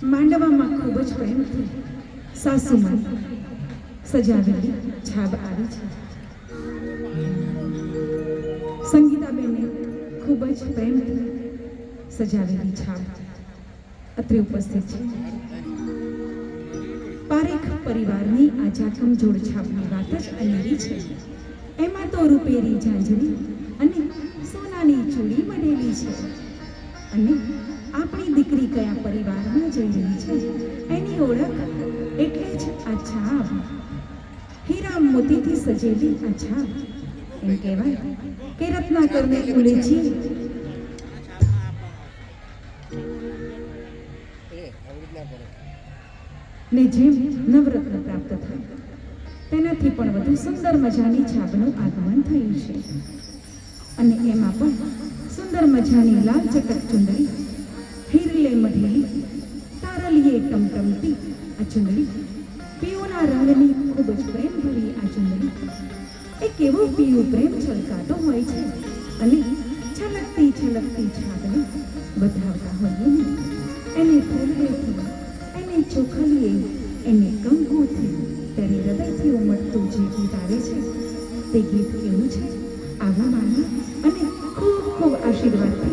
માંડવામાં ખૂબ જ પ્રેમથી સાસુમાં સજાવેલી છાબ આવી છે. સંગીતાબેને ખૂબ જ પ્રેમથી સજાવેલી છાબ અત્રે ઉપસ્થિત છે. પારેખ પરિવારની આ જાખમજોડ છાપની વાત જ અનેરી છે. એમાં તો રૂપેરી ઝાંઝરી અને સોનાની ચૂડી મઢેલી છે. અને આપણી દીકરી કયા પરિવારમાં જઈ રહી છે એની ઓળખ એટલે જ આ છાપ. હીરા મોતીથી સજેલી આ છાપ. એમ કહેવાય કે રત્નાકરને ઉલેચી ને જેમ નવરત્ન પ્રાપ્ત થાય તેનાથી પણ વધુ સુંદર મજાની છાપનું આગમન થયું છે. અને એમાં પણ સુંદર મજાની લાલ ચટક ચુંદડી, હીરલે મઢેલી, તારલીએ ટમટમતી આ ચુંદડી, પીળોના રંગની ખૂબ જ પ્રેમભરી આ ચુંદડી. એક એવો પીળો પ્રેમ છલકાતો હોય છે અને છલકતી છલકતી છાપને બતાવતા હોઈએ ને એને ફૂલવેથી, એને ચોખલીએ, એને કંકુથી, તેને હૃદયથી ઉમટતું જે ગીત આવે છે તે ગીત કેવું છે? આવા માની અને ખૂબ ખૂબ આશીર્વાદથી